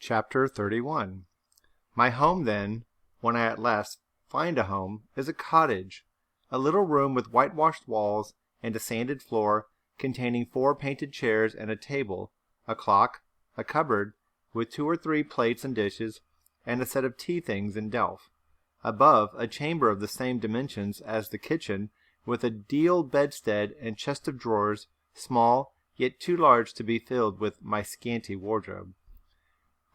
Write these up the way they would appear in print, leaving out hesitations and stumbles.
Chapter 31. My home, then, when I at last find a home, is a cottage, a little room with whitewashed walls and a sanded floor, containing 4 painted chairs and a table, a clock, a cupboard, with 2 or 3 plates and dishes, and a set of tea things in delf. Above, a chamber of the same dimensions as the kitchen, with a deal bedstead and chest of drawers, small, yet too large to be filled with my scanty wardrobe,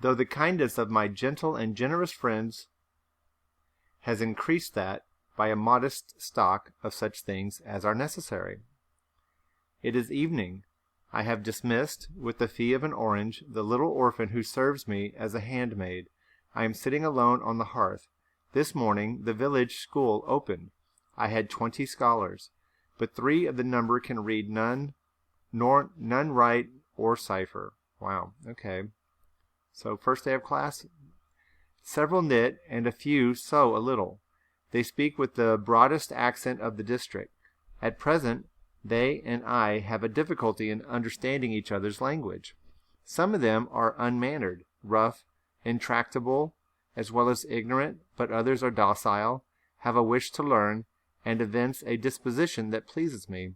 though the kindness of my gentle and generous friends has increased that by a modest stock of such things as are necessary. It is evening. I have dismissed, with the fee of an orange, the little orphan who serves me as a handmaid. I am sitting alone on the hearth. This morning the village school opened. I had 20 scholars, but 3 of the number can read none write or cipher. Wow, okay. So first day of class, several knit, and a few sew a little. They speak with the broadest accent of the district. At present, they and I have a difficulty in understanding each other's language. Some of them are unmannered, rough, intractable, as well as ignorant, but others are docile, have a wish to learn, and evince a disposition that pleases me.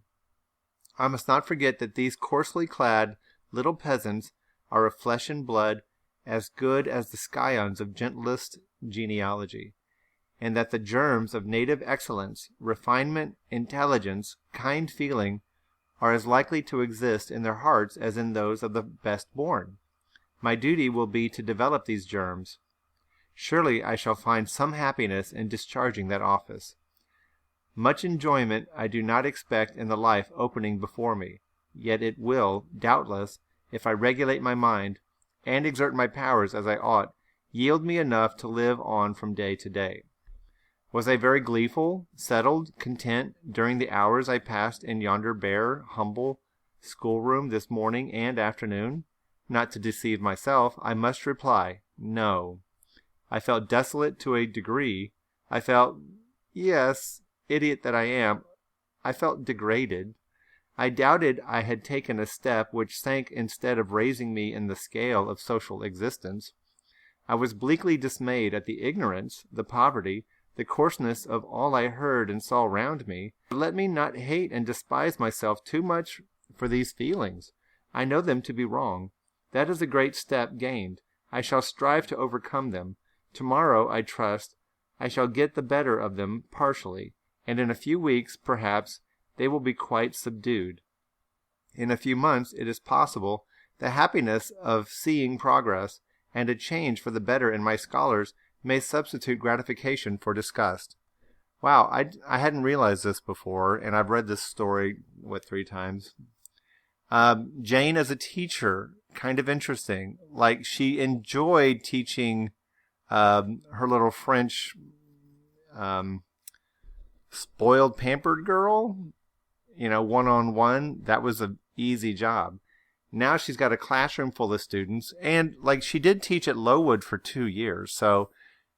I must not forget that these coarsely clad little peasants are of flesh and blood, as good as the scions of gentlest genealogy, and that the germs of native excellence, refinement, intelligence, kind feeling, are as likely to exist in their hearts as in those of the best born. My duty will be to develop these germs. Surely I shall find some happiness in discharging that office. Much enjoyment I do not expect in the life opening before me, yet it will, doubtless, if I regulate my mind, and exert my powers as I ought, yield me enough to live on from day to day. Was I very gleeful, settled, content, during the hours I passed in yonder bare, humble schoolroom this morning and afternoon? Not to deceive myself, I must reply, no. I felt desolate to a degree. I felt, yes, idiot that I am, I felt degraded. I doubted I had taken a step which sank instead of raising me in the scale of social existence. I was bleakly dismayed at the ignorance, the poverty, the coarseness of all I heard and saw round me. Let me not hate and despise myself too much for these feelings. I know them to be wrong. That is a great step gained. I shall strive to overcome them. Tomorrow, I trust, I shall get the better of them partially, and in a few weeks, perhaps, they will be quite subdued. In a few months, it is possible, the happiness of seeing progress and a change for the better in my scholars may substitute gratification for disgust. Wow, I hadn't realized this before, and I've read this story, 3 times. Jane as a teacher, kind of interesting. Like, she enjoyed teaching her little French spoiled, pampered girl, one-on-one. That was an easy job. Now she's got a classroom full of students, and she did teach at Lowood for 2 years, so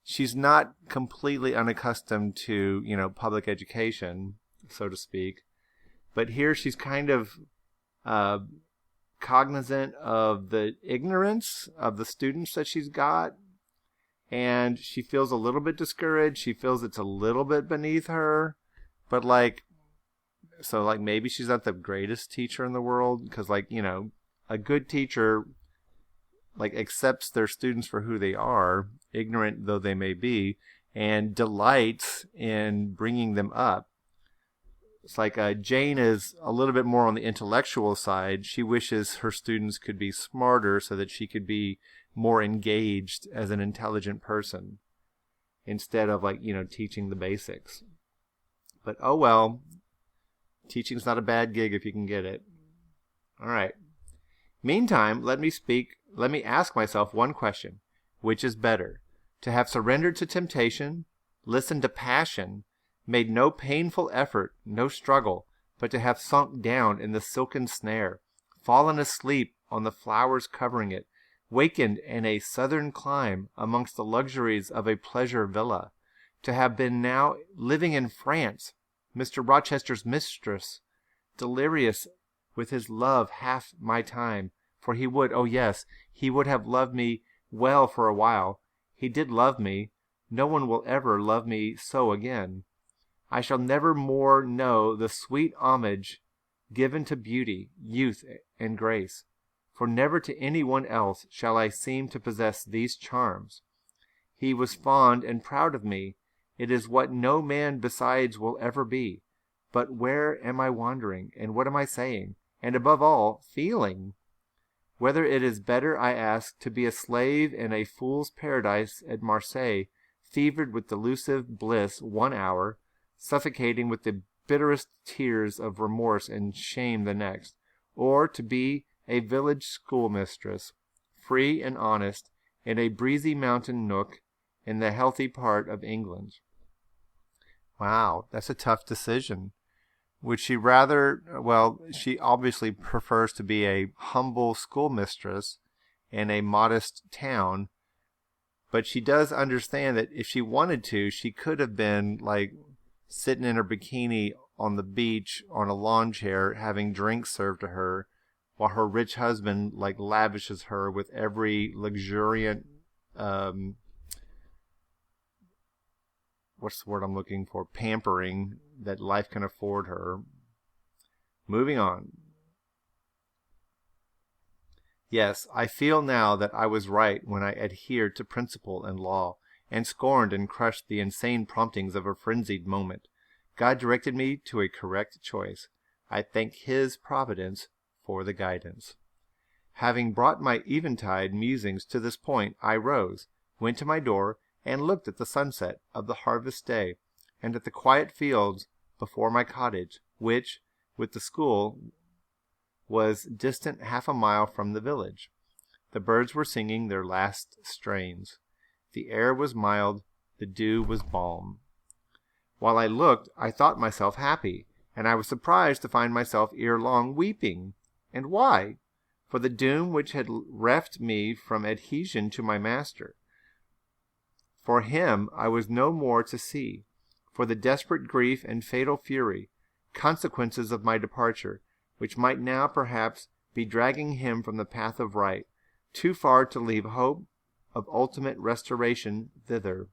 she's not completely unaccustomed to, public education, so to speak. But here she's kind of cognizant of the ignorance of the students that she's got, and she feels a little bit discouraged. She feels it's a little bit beneath her, but maybe she's not the greatest teacher in the world, because a good teacher accepts their students for who they are, ignorant though they may be, and delights in bringing them up. It's Jane is a little bit more on the intellectual side. She wishes her students could be smarter so that she could be more engaged as an intelligent person instead of teaching the basics. But oh well, teaching's not a bad gig if you can get it. All right. Meantime, let me ask myself one question. Which is better? To have surrendered to temptation, listened to passion, made no painful effort, no struggle, but to have sunk down in the silken snare, fallen asleep on the flowers covering it, wakened in a southern clime amongst the luxuries of a pleasure villa, to have been now living in France, Mr. Rochester's mistress, delirious with his love half my time, for he would, oh yes, he would have loved me well for a while. He did love me. No one will ever love me so again. I shall never more know the sweet homage given to beauty, youth, and grace, for never to any one else shall I seem to possess these charms. He was fond and proud of me. It is what no man besides will ever be. But where am I wandering, and what am I saying, and above all, feeling? Whether it is better, I ask, to be a slave in a fool's paradise at Marseilles, fevered with delusive bliss 1 hour, suffocating with the bitterest tears of remorse and shame the next, or to be a village schoolmistress, free and honest, in a breezy mountain nook in the healthy part of England. Wow, that's a tough decision. Would she rather, well, she obviously prefers to be a humble schoolmistress in a modest town, but she does understand that if she wanted to, she could have been like sitting in her bikini on the beach on a lawn chair having drinks served to her while her rich husband like lavishes her with every luxuriant what's the word I'm looking for? Pampering that life can afford her. Moving on. Yes, I feel now that I was right when I adhered to principle and law, and scorned and crushed the insane promptings of a frenzied moment. God directed me to a correct choice. I thank His providence for the guidance. Having brought my eventide musings to this point, I rose, went to my door, and looked at the sunset of the harvest day, and at the quiet fields before my cottage, which, with the school, was distant 1/2 mile from the village. The birds were singing their last strains. The air was mild, the dew was balm. While I looked, I thought myself happy, and I was surprised to find myself ere long weeping. And why? For the doom which had reft me from adhesion to my master. For him I was no more to see, for the desperate grief and fatal fury, consequences of my departure, which might now perhaps be dragging him from the path of right, too far to leave hope of ultimate restoration thither.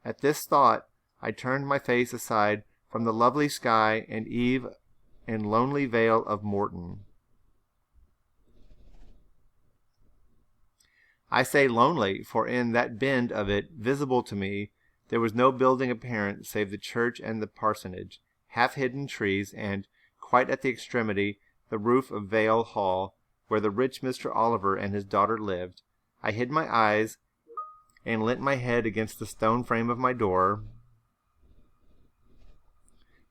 At this thought I turned my face aside from the lovely sky and eve and lonely vale of Morton. I say lonely, for in that bend of it, visible to me, there was no building apparent save the church and the parsonage, half-hidden trees, and, quite at the extremity, the roof of Vale Hall, where the rich Mr. Oliver and his daughter lived. I hid my eyes, and leant my head against the stone frame of my door.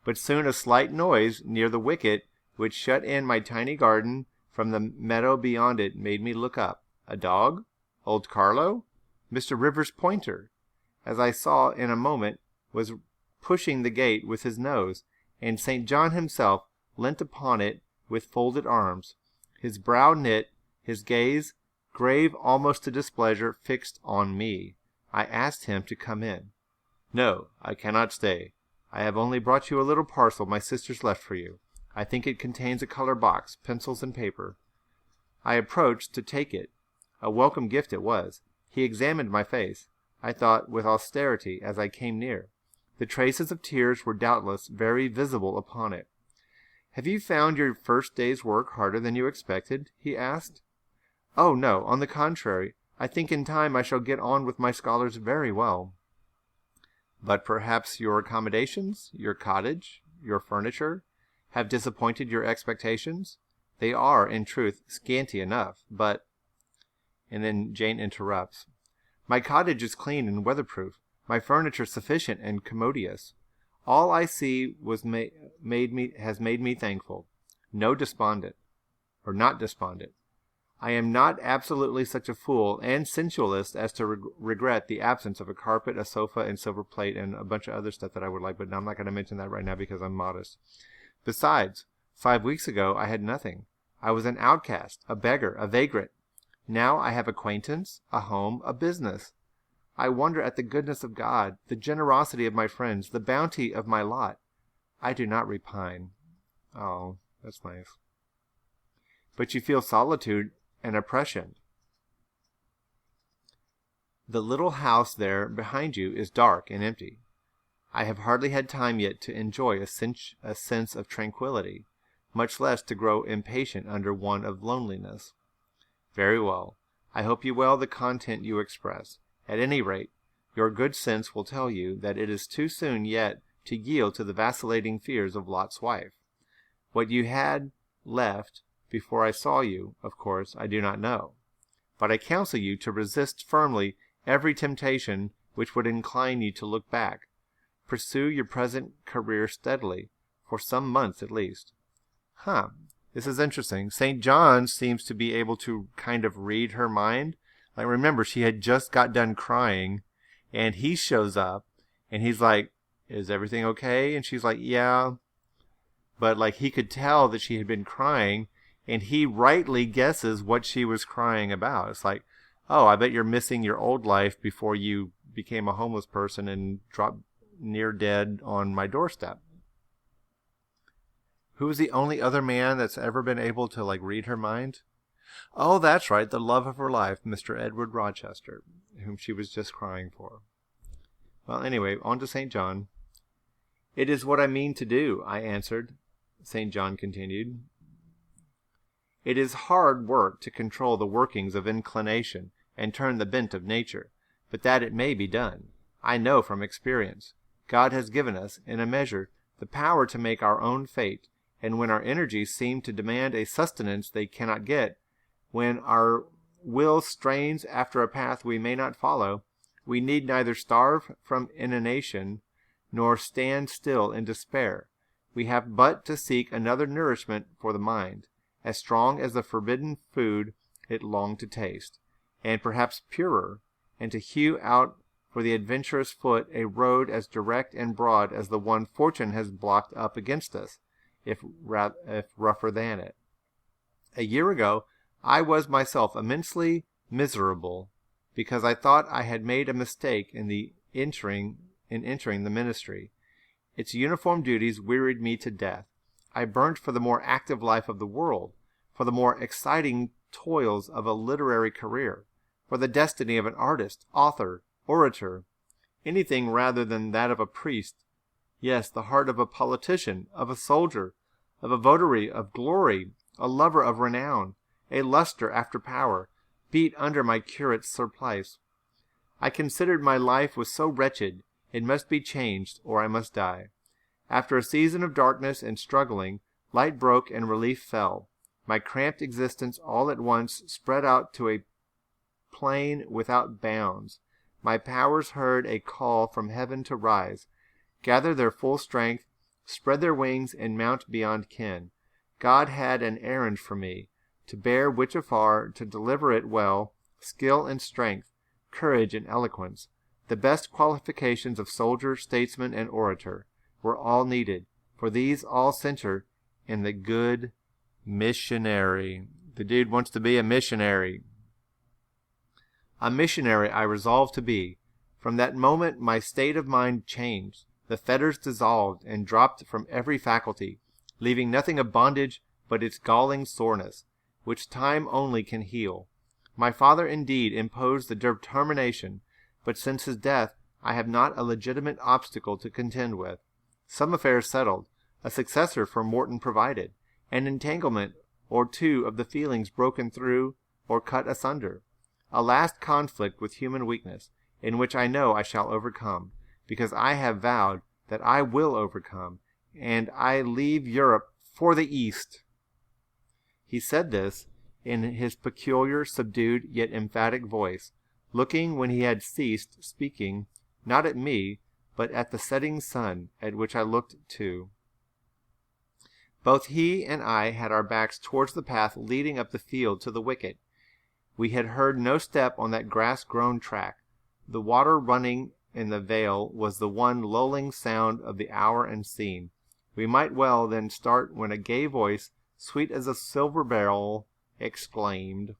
But soon a slight noise near the wicket, which shut in my tiny garden from the meadow beyond it, made me look up. A dog? Old Carlo? Mr. Rivers' pointer, as I saw in a moment, was pushing the gate with his nose, and St. John himself leant upon it with folded arms, his brow knit, his gaze, grave almost to displeasure, fixed on me. I asked him to come in. No, I cannot stay. I have only brought you a little parcel my sisters left for you. I think it contains a color box, pencils, and paper. I approached to take it. A welcome gift it was. He examined my face, I thought, with austerity as I came near. The traces of tears were doubtless very visible upon it. "Have you found your first day's work harder than you expected?" he asked. "Oh, no, on the contrary. I think in time I shall get on with my scholars very well." "But perhaps your accommodations, your cottage, your furniture, have disappointed your expectations? They are, in truth, scanty enough, but—" And then Jane interrupts. "My cottage is clean and weatherproof, my furniture sufficient and commodious. All I see has made me thankful. Not despondent. I am not absolutely such a fool and sensualist as to regret the absence of a carpet, a sofa, and silver plate, and a bunch of other stuff that I would like, but I'm not going to mention that right now because I'm modest. Besides, 5 weeks ago I had nothing. I was an outcast, a beggar, a vagrant. Now I have acquaintance, a home, a business. I wonder at the goodness of God, the generosity of my friends, the bounty of my lot. I do not repine." Oh, that's nice. "But you feel solitude and oppression." The little house there behind you is dark and empty. I have hardly had time yet to enjoy a sense of tranquillity, much less to grow impatient under one of loneliness. Very well. I hope you well the content you express. At any rate, your good sense will tell you that it is too soon yet to yield to the vacillating fears of Lot's wife. What you had left before I saw you, of course, I do not know. But I counsel you to resist firmly every temptation which would incline you to look back. Pursue your present career steadily, for some months at least. This is interesting. St. John seems to be able to kind of read her mind. Like, remember, she had just got done crying, and he shows up, and he's like, is everything okay? And she's like, yeah. But, like, he could tell that she had been crying, and he rightly guesses what she was crying about. It's like, oh, I bet you're missing your old life before you became a homeless person and dropped near dead on my doorstep. Who is the only other man that's ever been able to, like, read her mind? Oh, that's right, the love of her life, Mr. Edward Rochester, whom she was just crying for. Well, anyway, on to St. John. It is what I mean to do, I answered. St. John continued. It is hard work to control the workings of inclination and turn the bent of nature, but that it may be done, I know from experience. God has given us, in a measure, the power to make our own fate, and when our energies seem to demand a sustenance they cannot get, when our will strains after a path we may not follow, we need neither starve from inanition nor stand still in despair. We have but to seek another nourishment for the mind, as strong as the forbidden food it longed to taste, and perhaps purer, and to hew out for the adventurous foot a road as direct and broad as the one fortune has blocked up against us, if rougher than it. A year ago, I was myself immensely miserable, because I thought I had made a mistake in entering the ministry. Its uniform duties wearied me to death. I burnt for the more active life of the world, for the more exciting toils of a literary career, for the destiny of an artist, author, orator, anything rather than that of a priest. Yes, the heart of a politician, of a soldier, of a votary of glory, a lover of renown, a luster after power, beat under my curate's surplice. I considered my life was so wretched, it must be changed, or I must die. After a season of darkness and struggling, light broke and relief fell. My cramped existence all at once spread out to a plain without bounds. My powers heard a call from heaven to rise, gather their full strength, spread their wings, and mount beyond ken. God had an errand for me, to bear which afar, to deliver it well, skill and strength, courage and eloquence, the best qualifications of soldier, statesman, and orator, were all needed, for these all center in the good missionary. The dude wants to be a missionary. A missionary I resolved to be. From that moment my state of mind changed. The fetters dissolved and dropped from every faculty, leaving nothing of bondage but its galling soreness, which time only can heal. My father indeed imposed the determination, but since his death I have not a legitimate obstacle to contend with. Some affairs settled, a successor for Morton provided, an entanglement or two of the feelings broken through or cut asunder, a last conflict with human weakness, in which I know I shall overcome, because I have vowed that I will overcome, and I leave Europe for the East. He said this in his peculiar, subdued, yet emphatic voice, looking, when he had ceased speaking, not at me, but at the setting sun, at which I looked too. Both he and I had our backs towards the path leading up the field to the wicket. We had heard no step on that grass-grown track. The water running in the vale was the one lulling sound of the hour and scene. We might well then start when a gay voice, sweet as a silver bell, exclaimed,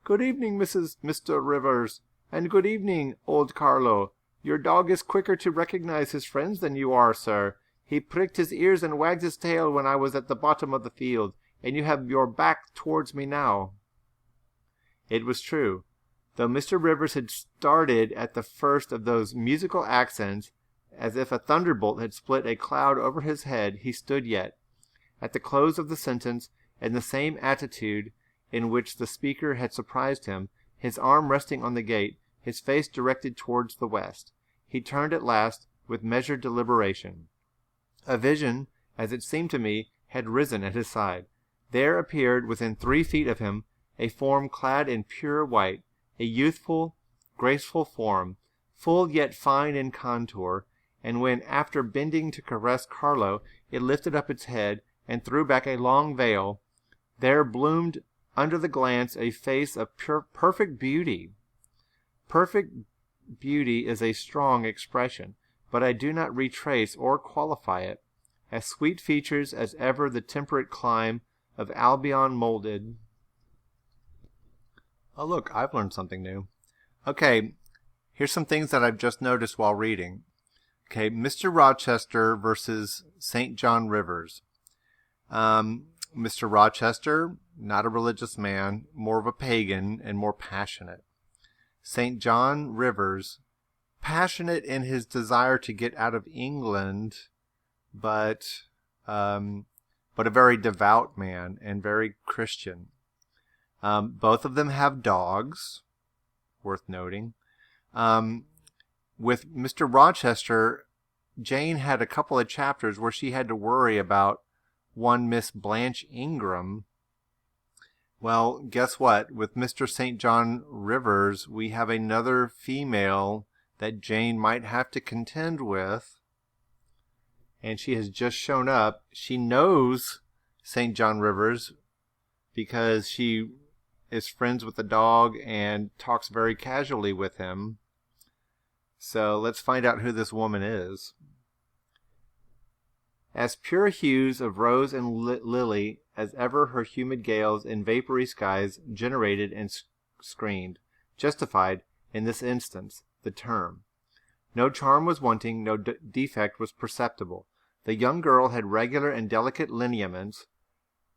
"Good evening, Mr. Rivers, and good evening, old Carlo. Your dog is quicker to recognize his friends than you are, sir. He pricked his ears and wagged his tail when I was at the bottom of the field, and you have your back towards me now." It was true. Though Mr. Rivers had started at the first of those musical accents, as if a thunderbolt had split a cloud over his head, he stood yet, at the close of the sentence, in the same attitude in which the speaker had surprised him, his arm resting on the gate, his face directed towards the west. He turned at last, with measured deliberation. A vision, as it seemed to me, had risen at his side. There appeared, within 3 feet of him, a form clad in pure white, a youthful, graceful form, full yet fine in contour, and when, after bending to caress Carlo, it lifted up its head and threw back a long veil, there bloomed under the glance a face of perfect beauty. Perfect beauty is a strong expression, but I do not retrace or qualify it. As sweet features as ever the temperate clime of Albion molded. Oh, look, I've learned something new. Okay, here's some things that I've just noticed while reading. Okay, Mr. Rochester versus St. John Rivers. Mr. Rochester, not a religious man, more of a pagan and more passionate. St. John Rivers, passionate in his desire to get out of England, but a very devout man and very Christian. Both of them have dogs, worth noting. With Mr. Rochester, Jane had a couple of chapters where she had to worry about one Miss Blanche Ingram. Well, guess what? With Mr. St. John Rivers, we have another female that Jane might have to contend with. And she has just shown up. She knows St. John Rivers because she is friends with the dog and talks very casually with him. So let's find out who this woman is. As pure hues of rose and lily as ever her humid gales and vapory skies generated and screened, justified, in this instance, the term. No charm was wanting, no defect was perceptible. The young girl had regular and delicate lineaments,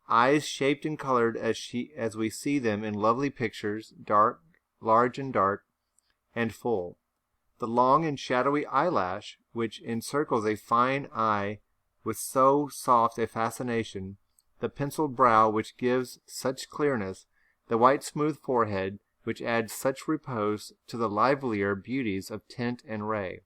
eyes shaped and colored as we see them in lovely pictures, dark, large and dark, and full. The long and shadowy eyelash, which encircles a fine eye with so soft a fascination, the penciled brow which gives such clearness, the white smooth forehead which adds such repose to the livelier beauties of tint and ray,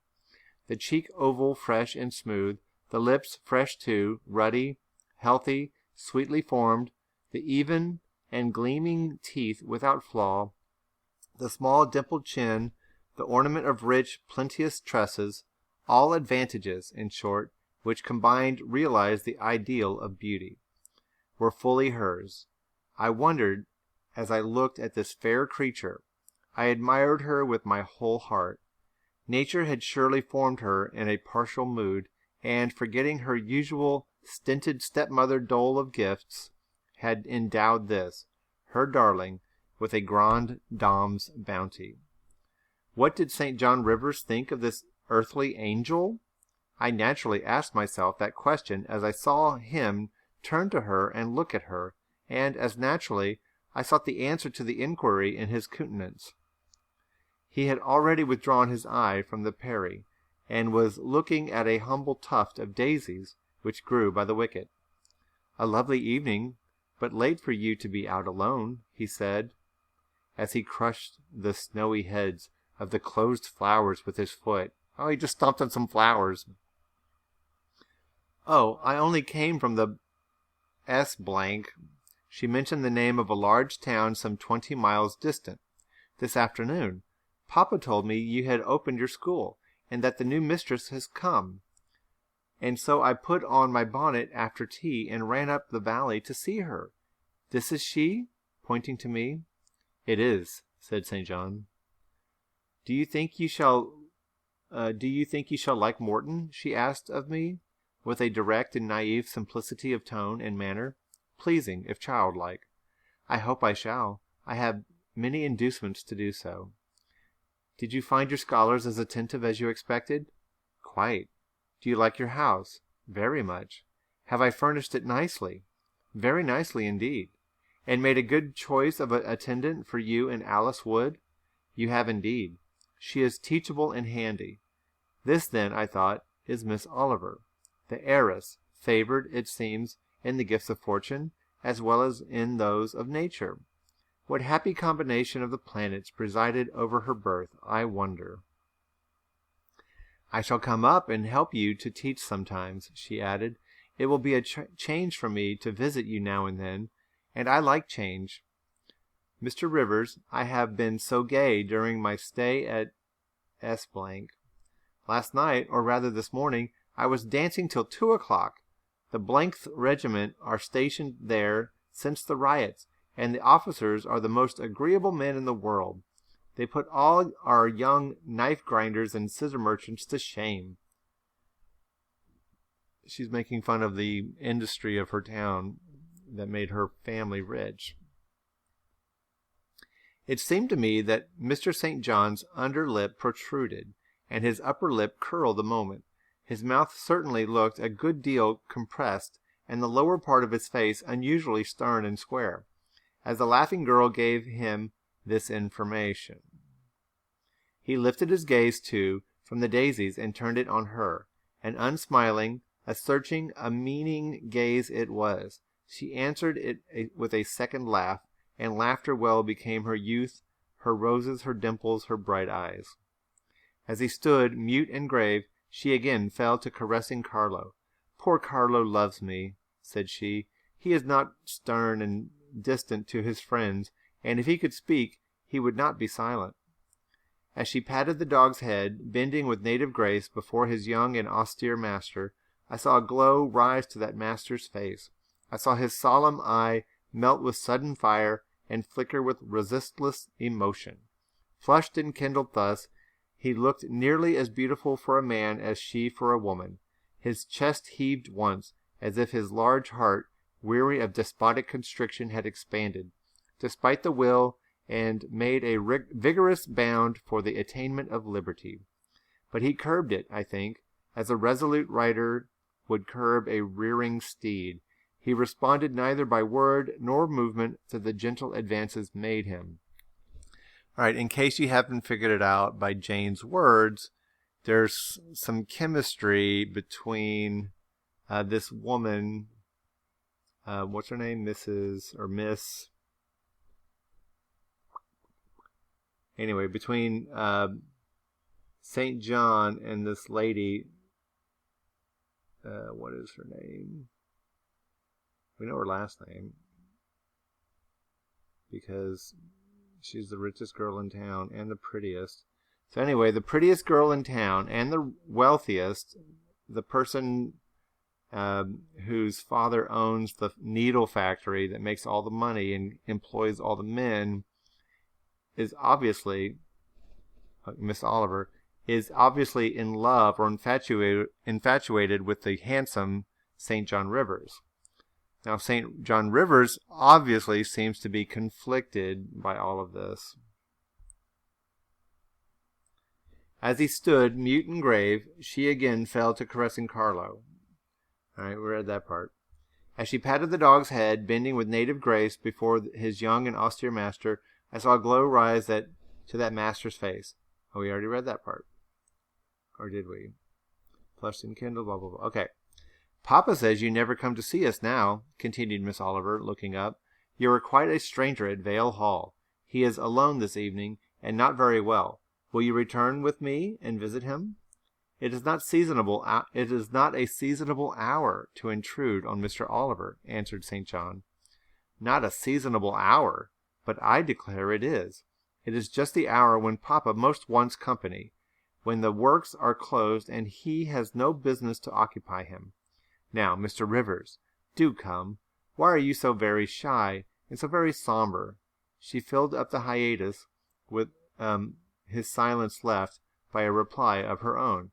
the cheek oval, fresh and smooth, the lips fresh too, ruddy, healthy, sweetly formed, the even and gleaming teeth without flaw, the small dimpled chin, the ornament of rich, plenteous tresses, all advantages, in short, which combined realized the ideal of beauty, were fully hers. I wondered as I looked at this fair creature. I admired her with my whole heart. Nature had surely formed her in a partial mood, and, forgetting her usual stinted stepmother dole of gifts, had endowed this, her darling, with a grande dame's bounty. What did St. John Rivers think of this earthly angel? I naturally asked myself that question as I saw him turn to her and look at her, and as naturally I sought the answer to the inquiry in his countenance. He had already withdrawn his eye from the Peri, and was looking at a humble tuft of daisies which grew by the wicket. "A lovely evening, but late for you to be out alone," he said, as he crushed the snowy heads of the closed flowers with his foot. Oh, he just stomped on some flowers. "Oh, I only came from the S blank." She mentioned the name of a large town some 20 miles distant. "This afternoon. Papa told me you had opened your school, and that the new mistress has come. And so I put on my bonnet after tea and ran up the valley to see her. This is she?" pointing to me. "It is," said St. John. Do you think you shall like Morton?" she asked of me, with a direct and naive simplicity of tone and manner, pleasing if childlike. "I hope I shall. I have many inducements to do so." "Did you find your scholars as attentive as you expected?" "Quite." "Do you like your house?" "Very much." "Have I furnished it nicely?" "Very nicely indeed." "And made a good choice of an attendant for you and Alice Wood?" You have indeed. She is teachable and handy. This, then, I thought, is Miss Oliver, the heiress, favored, it seems, in the gifts of fortune, as well as in those of nature. What happy combination of the planets presided over her birth, I wonder. I shall come up and help you to teach sometimes, she added. It will be a change for me to visit you now and then, and I like change. Mr. Rivers, I have been so gay during my stay at S. Last night, or rather this morning, I was dancing till 2 o'clock. The th Regiment are stationed there since the riots, and the officers are the most agreeable men in the world. They put all our young knife grinders and scissor merchants to shame. She's making fun of the industry of her town that made her family rich. It seemed to me that Mr. St. John's under lip protruded, and his upper lip curled a moment. His mouth certainly looked a good deal compressed, and the lower part of his face unusually stern and square, as the laughing girl gave him this information. He lifted his gaze, too, from the daisies and turned it on her. An unsmiling, a searching, a meaning gaze it was. She answered it with a second laugh, and laughter well became her youth, her roses, her dimples, her bright eyes. As he stood, mute and grave, she again fell to caressing Carlo. "Poor Carlo loves me," said she. "He is not stern and distant to his friends, and if he could speak, he would not be silent." As she patted the dog's head, bending with native grace before his young and austere master, I saw a glow rise to that master's face. I saw his solemn eye melt with sudden fire and flicker with resistless emotion. Flushed and kindled thus, he looked nearly as beautiful for a man as she for a woman. His chest heaved once, as if his large heart, weary of despotic constriction, had expanded, despite the will, and made a vigorous bound for the attainment of liberty. But he curbed it, I think, as a resolute rider would curb a rearing steed. He responded neither by word nor movement to the gentle advances made him. All right, in case you haven't figured it out by Jane's words, there's some chemistry between this woman, what's her name, Mrs. or Miss? Anyway, between St. John and this lady, what is her name? We know her last name because she's the richest girl in town and the prettiest. So anyway, the prettiest girl in town and the wealthiest, the person whose father owns the needle factory that makes all the money and employs all the men, is obviously, Miss Oliver, is obviously in love or infatuated with the handsome St. John Rivers. Now, St. John Rivers obviously seems to be conflicted by all of this. As he stood, mute and grave, she again fell to caressing Carlo. All right, we read that part. As she patted the dog's head, bending with native grace before his young and austere master, I saw a glow rise to that master's face. Oh, we already read that part. Or did we? Flushed and kindled, blah, blah, blah. Okay. "Papa says you never come to see us now," continued Miss Oliver, looking up. "You are quite a stranger at Vale Hall. He is alone this evening, and not very well. Will you return with me and visit him?" It is not a seasonable hour to intrude on Mr. Oliver," answered St. John. "Not a seasonable hour, but I declare it is. It is just the hour when Papa most wants company, when the works are closed and he has no business to occupy him. Now, Mr. Rivers, do come. Why are you so very shy and so very somber?" She filled up the hiatus with his silence left by a reply of her own.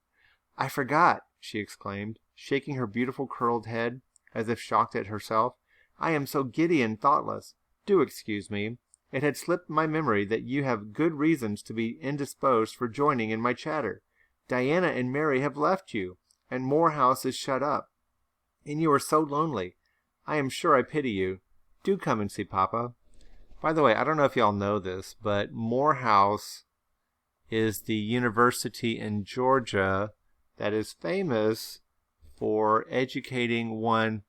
"I forgot," she exclaimed, shaking her beautiful curled head, as if shocked at herself. "I am so giddy and thoughtless. Do excuse me. It had slipped my memory that you have good reasons to be indisposed for joining in my chatter. Diana and Mary have left you, and Moor House is shut up. And you are so lonely. I am sure I pity you. Do come and see Papa." By the way, I don't know if y'all know this, but Moor House is the university in Georgia that is famous for educating one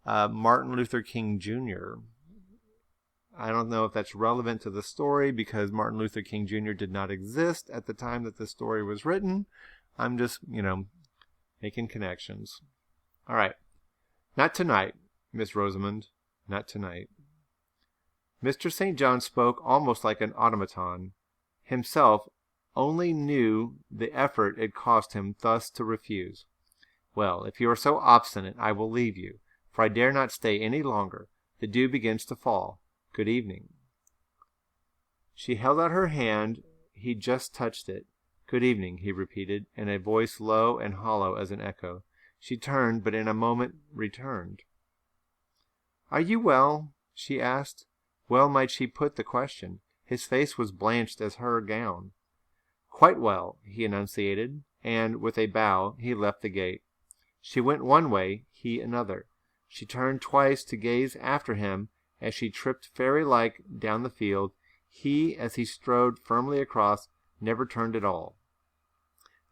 Martin Luther King Jr. I don't know if that's relevant to the story because Martin Luther King Jr. did not exist at the time that the story was written. I'm just, making connections. All right. Not tonight, Miss Rosamond. Not tonight. Mr. St. John spoke almost like an automaton. Himself only knew the effort it cost him thus to refuse. Well, if you are so obstinate, I will leave you, for I dare not stay any longer. The dew begins to fall. Good evening. She held out her hand. He just touched it. Good evening, he repeated, in a voice low and hollow as an echo. She turned, but in a moment returned. Are you well? She asked. Well might she put the question. His face was blanched as her gown. Quite well, he enunciated, and, with a bow, he left the gate. She went one way, he another. She turned twice to gaze after him as she tripped fairy-like down the field. He, as he strode firmly across, never turned at all.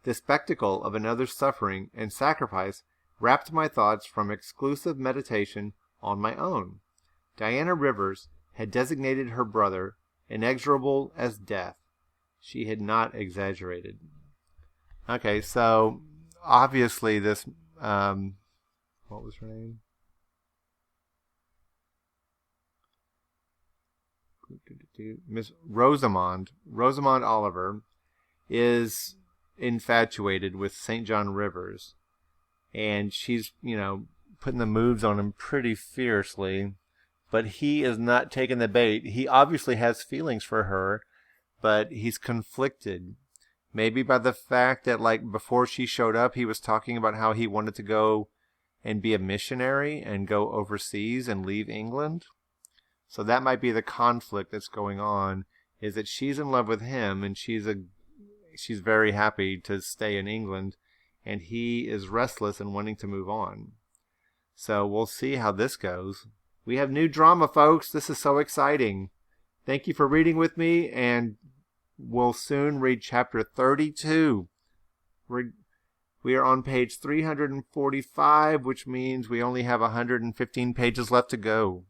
The spectacle of another's suffering and sacrifice wrapped my thoughts from exclusive meditation on my own. Diana Rivers had designated her brother inexorable as death. She had not exaggerated. Okay, so obviously this, what was her name? Miss Rosamond Oliver is infatuated with St. John Rivers, and she's, putting the moves on him pretty fiercely, but he is not taking the bait. He obviously has feelings for her, but he's conflicted. Maybe by the fact that, before she showed up, he was talking about how he wanted to go and be a missionary and go overseas and leave England. So that might be the conflict that's going on, is that she's in love with him and she's very happy to stay in England, and he is restless and wanting to move on. So we'll see how this goes. We have new drama, folks. This is so exciting. Thank you for reading with me, and we'll soon read chapter 32. We are on page 345, which means we only have 115 pages left to go.